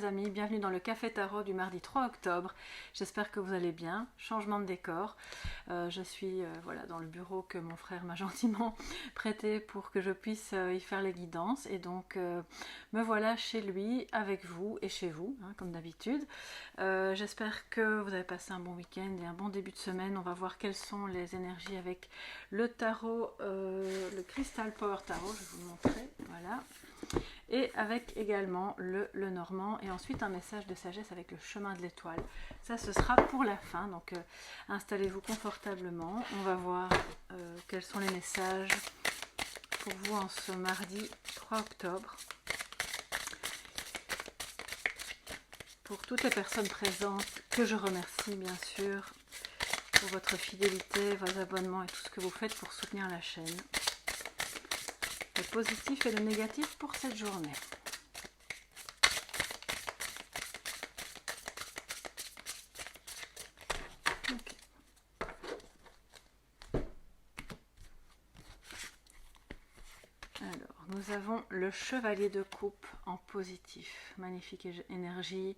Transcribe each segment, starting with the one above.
les amis, bienvenue dans le Café Tarot du mardi 3 octobre. J'espère que vous allez bien. Changement de décor. Je suis voilà, dans le bureau que mon frère m'a gentiment prêté pour que je puisse y faire les guidances. Et donc me voilà chez lui, avec vous et chez vous, hein, comme d'habitude. J'espère que vous avez passé un bon week-end et un bon début de semaine. On va voir quelles sont les énergies avec le tarot, le Crystal Power Tarot. Je vais vous le montrer. Voilà. Et avec également le Normand, et ensuite un message de sagesse avec le chemin de l'étoile. Ça, ce sera pour la fin, donc installez-vous confortablement. On va voir quels sont les messages pour vous en ce mardi 3 octobre. Pour toutes les personnes présentes, que je remercie bien sûr pour votre fidélité, vos abonnements et tout ce que vous faites pour soutenir la chaîne. Le positif et le négatif pour cette journée. Okay. Alors, nous avons le chevalier de coupe en positif. Magnifique énergie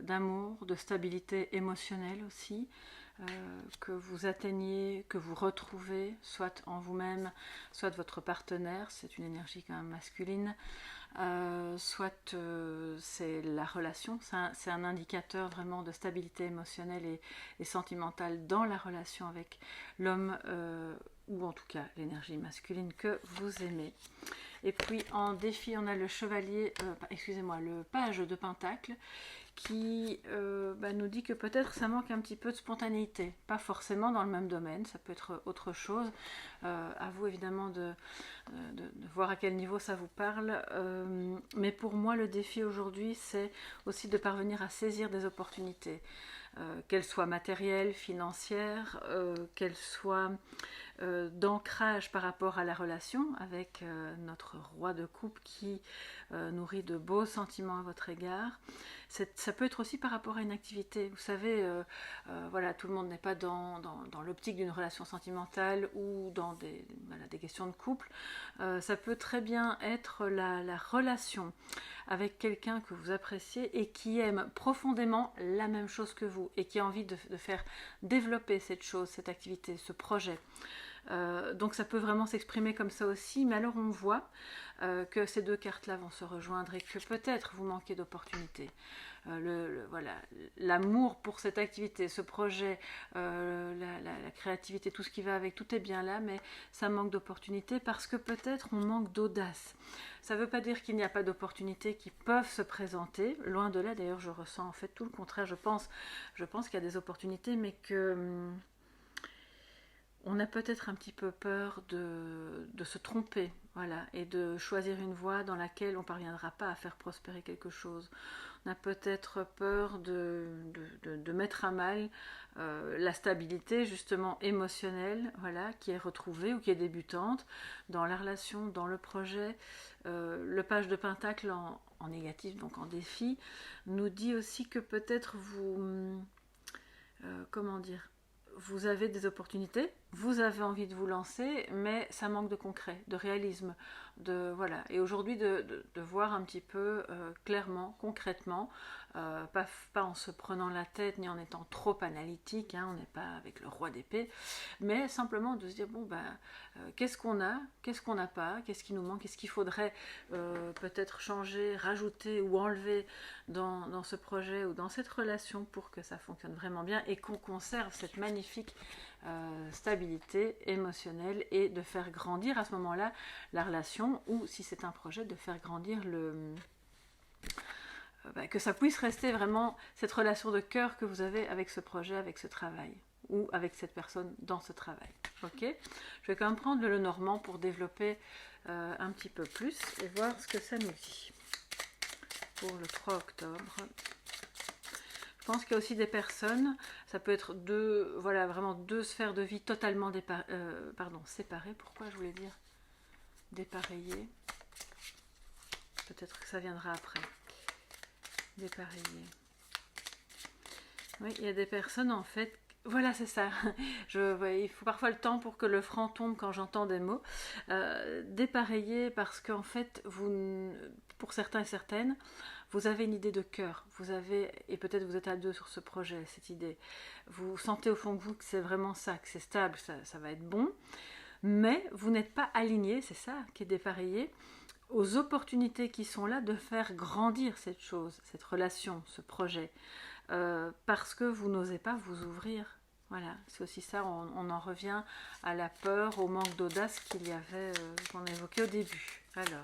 d'amour, de stabilité émotionnelle aussi. Que vous atteigniez, que vous retrouvez, soit en vous-même, soit votre partenaire, c'est une énergie quand même masculine, soit c'est la relation, c'est un indicateur vraiment de stabilité émotionnelle et sentimentale dans la relation avec l'homme, ou en tout cas l'énergie masculine que vous aimez. Et puis en défi, on a le chevalier, excusez-moi, le page de Pentacle, qui nous dit que peut-être ça manque un petit peu de spontanéité, pas forcément dans le même domaine, ça peut être autre chose. À vous évidemment de voir à quel niveau ça vous parle, mais pour moi le défi aujourd'hui, c'est aussi de parvenir à saisir des opportunités, qu'elles soient matérielles, financières, qu'elles soient d'ancrage par rapport à la relation avec notre roi de coupe qui nourrit de beaux sentiments à votre égard. Ça peut être aussi par rapport à une activité. Vous savez, voilà, tout le monde n'est pas dans l'optique d'une relation sentimentale ou dans des questions de couple. Ça peut très bien être la relation avec quelqu'un que vous appréciez et qui aime profondément la même chose que vous et qui a envie de faire développer cette chose, cette activité, ce projet. Donc ça peut vraiment s'exprimer comme ça aussi, mais alors on voit que ces deux cartes-là vont se rejoindre et que peut-être vous manquez d'opportunités. Voilà, l'amour pour cette activité, ce projet, la créativité, tout ce qui va avec, tout est bien là, mais ça manque d'opportunités parce que peut-être on manque d'audace. Ça ne veut pas dire qu'il n'y a pas d'opportunités qui peuvent se présenter, loin de là. D'ailleurs je ressens en fait tout le contraire, je pense qu'il y a des opportunités, mais que on a peut-être un petit peu peur de se tromper, voilà, et de choisir une voie dans laquelle on ne parviendra pas à faire prospérer quelque chose. On a peut-être peur de mettre à mal la stabilité justement émotionnelle, voilà, qui est retrouvée ou qui est débutante dans la relation, dans le projet. Le page de Pentacle en négatif, donc en défi, nous dit aussi que peut-être vous... comment dire, vous avez des opportunités, vous avez envie de vous lancer, mais ça manque de concret, de réalisme, voilà. Et aujourd'hui de voir un petit peu clairement, concrètement, pas en se prenant la tête ni en étant trop analytique, hein, on n'est pas avec le roi d'épée, mais simplement de se dire bon qu'est-ce qu'on a, qu'est-ce qu'on n'a pas, qu'est-ce qui nous manque, qu'est-ce qu'il faudrait peut-être changer, rajouter ou enlever dans ce projet ou dans cette relation pour que ça fonctionne vraiment bien et qu'on conserve cette magnifique stabilité émotionnelle et de faire grandir à ce moment-là la relation, ou si c'est un projet, de faire grandir que ça puisse rester vraiment cette relation de cœur que vous avez avec ce projet, avec ce travail ou avec cette personne dans ce travail. Ok, je vais quand même prendre le Normand pour développer un petit peu plus et voir ce que ça nous dit pour le 3 octobre. Je pense qu'il y a aussi des personnes, ça peut être vraiment deux sphères de vie totalement séparées. Pourquoi je voulais dire dépareillées? Peut-être que ça viendra après. Dépareillées. Oui, il y a des personnes en fait. Voilà, c'est ça. Il faut parfois le temps pour que le franc tombe quand j'entends des mots. Dépareillé parce qu'en fait, pour certains et certaines, vous avez une idée de cœur, vous avez, et peut-être vous êtes à deux sur ce projet, cette idée, vous sentez au fond de vous que c'est vraiment ça, que c'est stable, ça va être bon, mais vous n'êtes pas aligné, c'est ça qui est dépareillé, aux opportunités qui sont là de faire grandir cette chose, cette relation, ce projet, parce que vous n'osez pas vous ouvrir. Voilà, c'est aussi ça, on en revient à la peur, au manque d'audace qu'il y avait, qu'on évoquait au début. Alors,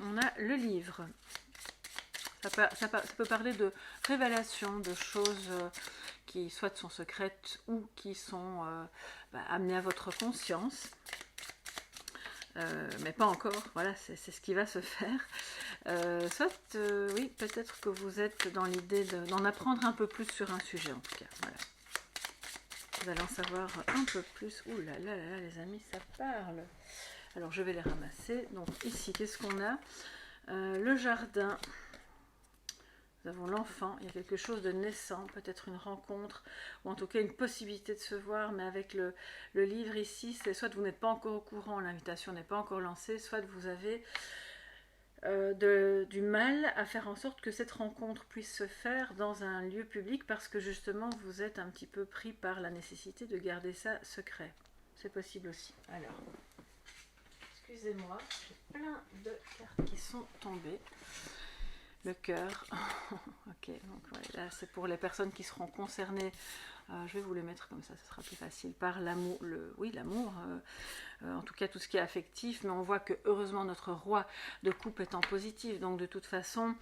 on a le livre. Ça peut parler de révélations, de choses qui soit sont secrètes ou qui sont amenées à votre conscience. Mais pas encore, voilà, c'est ce qui va se faire. Oui, peut-être que vous êtes dans l'idée d'en apprendre un peu plus sur un sujet, en tout cas. Voilà. Vous allez en savoir un peu plus. Ouh là là là, les amis, ça parle. Alors, je vais les ramasser. Donc, ici, qu'est-ce qu'on a? Le jardin. Nous avons l'enfant, il y a quelque chose de naissant, peut-être une rencontre, ou en tout cas une possibilité de se voir, mais avec le livre ici, c'est soit vous n'êtes pas encore au courant, l'invitation n'est pas encore lancée, soit vous avez du mal à faire en sorte que cette rencontre puisse se faire dans un lieu public, parce que justement vous êtes un petit peu pris par la nécessité de garder ça secret. C'est possible aussi. Alors, excusez-moi, j'ai plein de cartes qui sont tombées. Le cœur, ok, donc ouais, là c'est pour les personnes qui seront concernées, je vais vous les mettre comme ça, ce sera plus facile, par l'amour, l'amour, en tout cas tout ce qui est affectif, mais on voit que heureusement notre roi de coupe est en positif, donc de toute façon,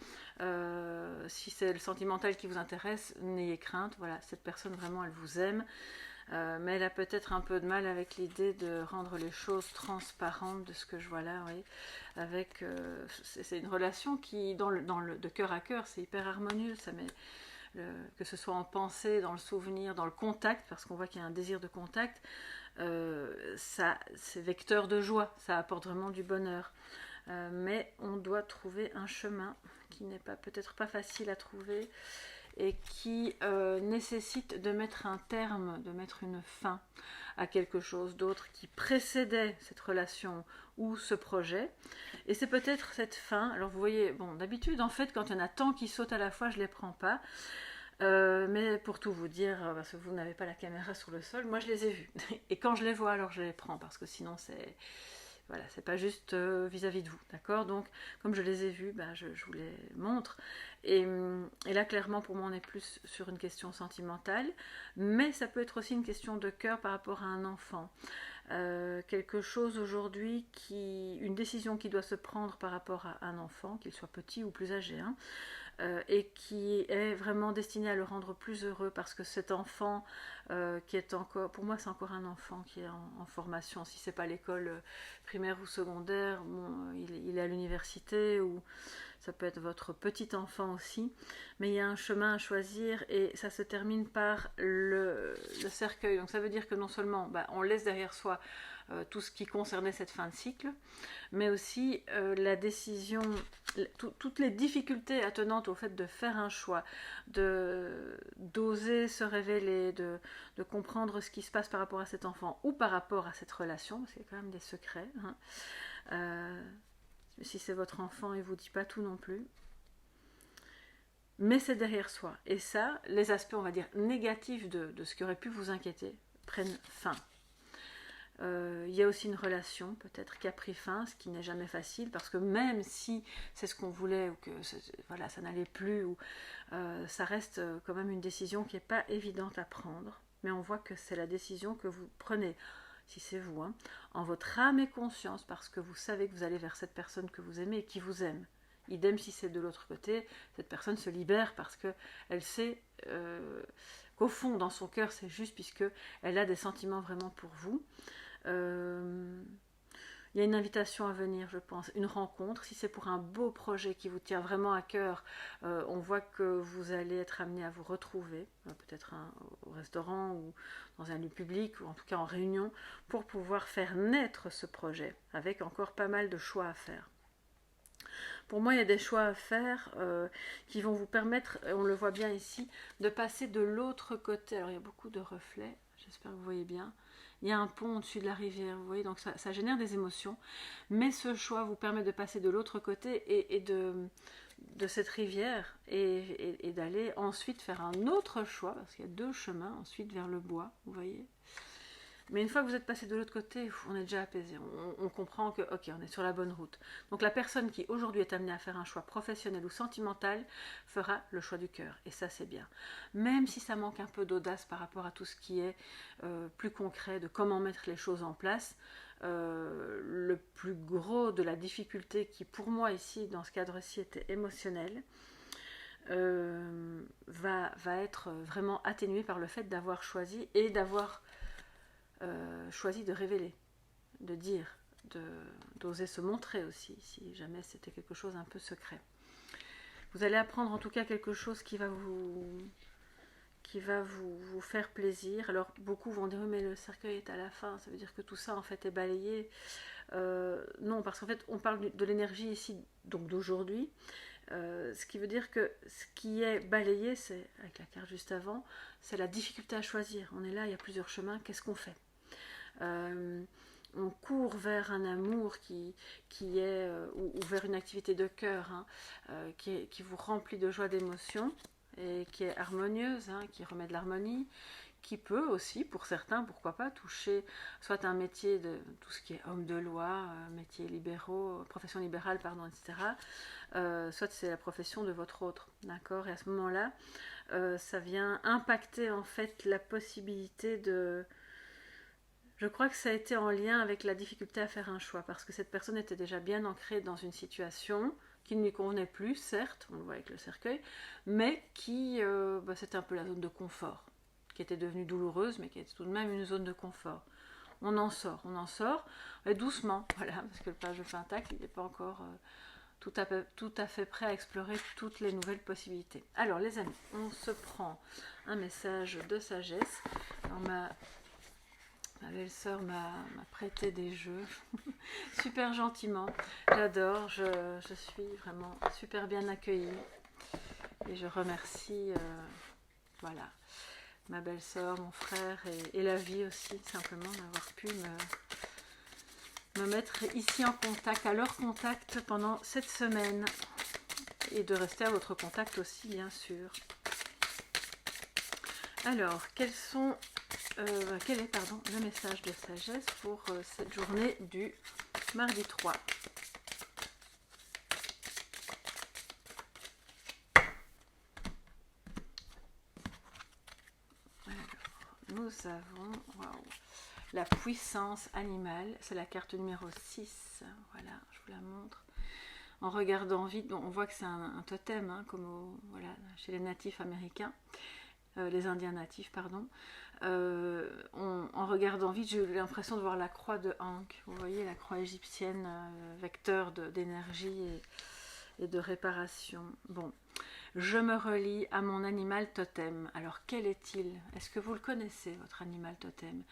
si c'est le sentimental qui vous intéresse, n'ayez crainte, voilà, cette personne vraiment elle vous aime, mais elle a peut-être un peu de mal avec l'idée de rendre les choses transparentes de ce que je vois là, oui. Avec, c'est une relation qui, de cœur à cœur, c'est hyper harmonieux, ça met, que ce soit en pensée, dans le souvenir, dans le contact, parce qu'on voit qu'il y a un désir de contact, c'est vecteur de joie, ça apporte vraiment du bonheur. Mais on doit trouver un chemin qui n'est peut-être pas facile à trouver, et qui nécessite de mettre un terme, de mettre une fin à quelque chose d'autre qui précédait cette relation ou ce projet. Et c'est peut-être cette fin, alors vous voyez, bon, d'habitude, en fait, quand il y en a tant qui sautent à la fois, je ne les prends pas. Mais pour tout vous dire, parce que vous n'avez pas la caméra sur le sol, moi je les ai vus. Et quand je les vois, alors je les prends, parce que sinon c'est... Voilà, c'est pas juste vis-à-vis de vous, d'accord? Donc, comme je les ai vus, je vous les montre. Et là, clairement, pour moi, on est plus sur une question sentimentale, mais ça peut être aussi une question de cœur par rapport à un enfant. Quelque chose aujourd'hui, une décision qui doit se prendre par rapport à un enfant, qu'il soit petit ou plus âgé, hein, et qui est vraiment destiné à le rendre plus heureux, parce que cet enfant qui est encore, pour moi c'est encore un enfant qui est en formation, si c'est pas l'école primaire ou secondaire, bon, il est à l'université, ou ça peut être votre petit enfant aussi, mais il y a un chemin à choisir, et ça se termine par le cercueil. Donc ça veut dire que non seulement on laisse derrière soi tout ce qui concernait cette fin de cycle, mais aussi la décision, toutes les difficultés attenantes au fait de faire un choix, d'oser se révéler, de comprendre ce qui se passe par rapport à cet enfant ou par rapport à cette relation, parce qu'il y a quand même des secrets, hein. Si c'est votre enfant, il ne vous dit pas tout non plus. Mais c'est derrière soi. Et ça, les aspects, on va dire, négatifs de ce qui aurait pu vous inquiéter prennent fin. Il y a aussi une relation peut-être qui a pris fin, ce qui n'est jamais facile, parce que même si c'est ce qu'on voulait, ou que voilà, ça n'allait plus, ou ça reste quand même une décision qui n'est pas évidente à prendre. Mais on voit que c'est la décision que vous prenez, si c'est vous, hein, en votre âme et conscience, parce que vous savez que vous allez vers cette personne que vous aimez et qui vous aime. Idem si c'est de l'autre côté, cette personne se libère parce qu'elle sait qu'au fond, dans son cœur, c'est juste, puisqu'elle a des sentiments vraiment pour vous. Il y a une invitation à venir, je pense, une rencontre. Si c'est pour un beau projet qui vous tient vraiment à cœur, on voit que vous allez être amené à vous retrouver, peut-être au restaurant ou dans un lieu public, ou en tout cas en réunion, pour pouvoir faire naître ce projet, avec encore pas mal de choix à faire. Pour moi, il y a des choix à faire qui vont vous permettre, on le voit bien ici, de passer de l'autre côté. Alors, il y a beaucoup de reflets, j'espère que vous voyez bien. il y a un pont au-dessus de la rivière, vous voyez, donc ça génère des émotions, mais ce choix vous permet de passer de l'autre côté et de cette rivière et d'aller ensuite faire un autre choix, parce qu'il y a deux chemins ensuite vers le bois, vous voyez. Mais une fois que vous êtes passé de l'autre côté, on est déjà apaisé, on comprend que, ok, on est sur la bonne route. Donc la personne qui aujourd'hui est amenée à faire un choix professionnel ou sentimental fera le choix du cœur, et ça c'est bien. Même si ça manque un peu d'audace par rapport à tout ce qui est plus concret, de comment mettre les choses en place, le plus gros de la difficulté qui pour moi ici, dans ce cadre-ci, était émotionnel, va être vraiment atténué par le fait d'avoir choisi et d'avoir choisi de révéler, de dire, d'oser se montrer aussi, si jamais c'était quelque chose un peu secret. Vous allez apprendre en tout cas quelque chose qui va vous faire plaisir. Alors beaucoup vont dire oui, mais le cercueil est à la fin, ça veut dire que tout ça en fait est balayé. Non, parce qu'en fait on parle de l'énergie ici, donc d'aujourd'hui, ce qui veut dire que ce qui est balayé, c'est, avec la carte juste avant, c'est la difficulté à choisir. On est là, il y a plusieurs chemins, qu'est-ce qu'on fait? On court vers un amour qui est, ou vers une activité de cœur, hein, qui vous remplit de joie, d'émotion, et qui est harmonieuse, hein, qui remet de l'harmonie, qui peut aussi, pour certains, pourquoi pas, toucher soit un métier de tout ce qui est homme de loi, métiers libéraux, profession libérale, pardon, etc. Soit c'est la profession de votre autre, d'accord? Et à ce moment-là, ça vient impacter en fait la possibilité de... Je crois que ça a été en lien avec la difficulté à faire un choix, parce que cette personne était déjà bien ancrée dans une situation qui ne lui convenait plus, certes, on le voit avec le cercueil, mais qui, c'était un peu la zone de confort, qui était devenue douloureuse, mais qui était tout de même une zone de confort. On en sort, et doucement, voilà, parce que le page de Pentacle, il n'est pas encore tout à fait prêt à explorer toutes les nouvelles possibilités. Alors les amis, on se prend un message de sagesse. Alors, ma belle-sœur m'a prêté des jeux, super gentiment, j'adore, je suis vraiment super bien accueillie et je remercie voilà, ma belle-sœur, mon frère et la vie aussi, simplement d'avoir pu me mettre ici en contact, à leur contact pendant cette semaine et de rester à votre contact aussi bien sûr. Alors, quel est le message de sagesse pour cette journée du mardi 3 ? Alors, nous avons la puissance animale, c'est la carte numéro 6, voilà, je vous la montre. En regardant vite, on voit que c'est un totem, hein, comme voilà, chez les natifs américains. Les Indiens natifs, pardon. En regardant vite, j'ai eu l'impression de voir la croix de Ankh. Vous voyez, la croix égyptienne, vecteur d'énergie et de réparation. Bon, je me relie à mon animal totem. Alors, quel est-il? Est-ce que vous le connaissez, votre animal totem?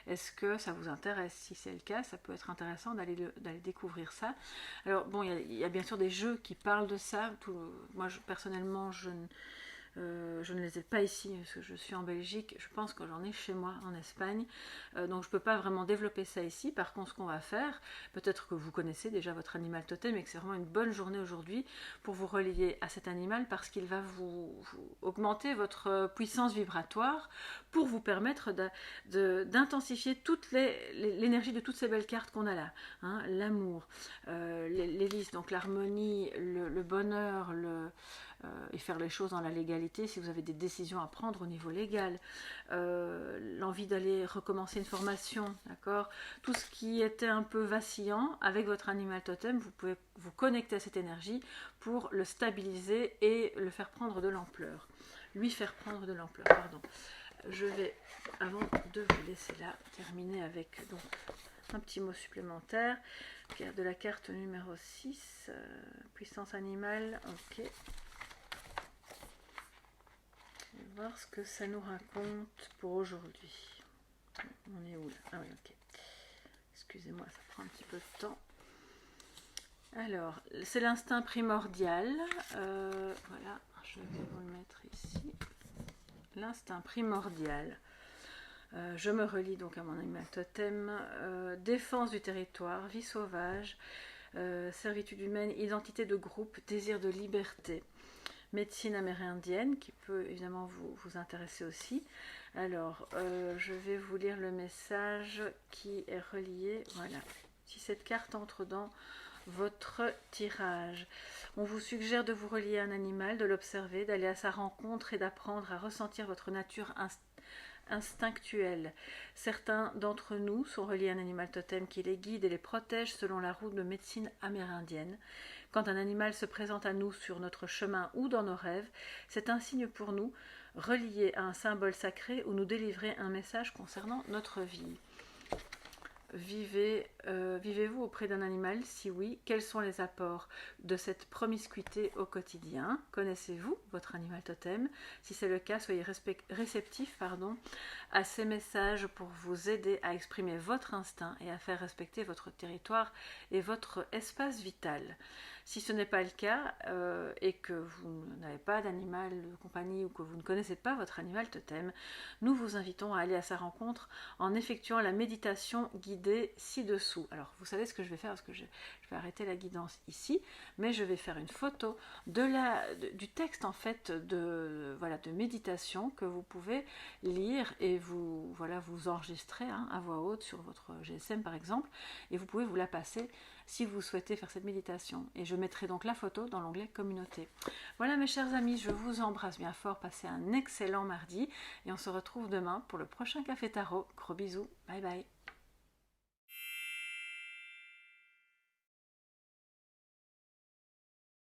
Est-ce que ça vous intéresse? Si c'est le cas, ça peut être intéressant d'aller découvrir ça. Alors, bon, il y a bien sûr des jeux qui parlent de ça. Moi, personnellement, je ne les ai pas ici parce que je suis en Belgique, je pense que j'en ai chez moi en Espagne, donc je ne peux pas vraiment développer ça ici. Par contre, ce qu'on va faire, peut-être que vous connaissez déjà votre animal totem et que c'est vraiment une bonne journée aujourd'hui pour vous relier à cet animal parce qu'il va vous augmenter votre puissance vibratoire pour vous permettre d'intensifier toute l'énergie de toutes ces belles cartes qu'on a là, hein, l'amour, l'hélice, donc l'harmonie, le bonheur, et faire les choses dans la légalité si vous avez des décisions à prendre au niveau légal, l'envie d'aller recommencer une formation, d'accord, tout ce qui était un peu vacillant avec votre animal totem, vous pouvez vous connecter à cette énergie pour le stabiliser et le faire prendre de l'ampleur, lui faire prendre de l'ampleur, pardon. Je vais, avant de vous laisser là, terminer avec donc un petit mot supplémentaire de la carte numéro 6, puissance animale, ok. On va voir ce que ça nous raconte pour aujourd'hui. On est où là? Ah oui, ok. Excusez-moi, ça prend un petit peu de temps. Alors, c'est l'instinct primordial. Voilà, je vais vous le mettre ici. L'instinct primordial. Je me relie donc à mon animal totem. Défense du territoire, vie sauvage, servitude humaine, identité de groupe, désir de liberté. Médecine amérindienne qui peut évidemment vous intéresser aussi. Alors, je vais vous lire le message qui est relié. Voilà. Si cette carte entre dans votre tirage, on vous suggère de vous relier à un animal, de l'observer, d'aller à sa rencontre et d'apprendre à ressentir votre nature instinctuelle. Certains d'entre nous sont reliés à un animal totem qui les guide et les protège selon la route de médecine amérindienne. Quand un animal se présente à nous sur notre chemin ou dans nos rêves, c'est un signe pour nous, relié à un symbole sacré ou nous délivrer un message concernant notre vie. Vivez-vous auprès d'un animal? Si oui, quels sont les apports de cette promiscuité au quotidien? Connaissez-vous votre animal totem? Si c'est le cas, soyez réceptifs à ces messages pour vous aider à exprimer votre instinct et à faire respecter votre territoire et votre espace vital. Si ce n'est pas le cas et que vous n'avez pas d'animal de compagnie ou que vous ne connaissez pas votre animal totem, nous vous invitons à aller à sa rencontre en effectuant la méditation guidée ci-dessous. Alors vous savez ce que je vais faire parce que je vais arrêter la guidance ici, mais je vais faire une photo du texte en fait de méditation que vous pouvez lire et vous enregistrer à voix haute sur votre GSM par exemple, et vous pouvez vous la passer si vous souhaitez faire cette méditation. Et je mettrai donc la photo dans l'onglet communauté. Voilà mes chers amis, je vous embrasse bien fort, passez un excellent mardi et on se retrouve demain pour le prochain Café Tarot. Gros bisous, bye bye.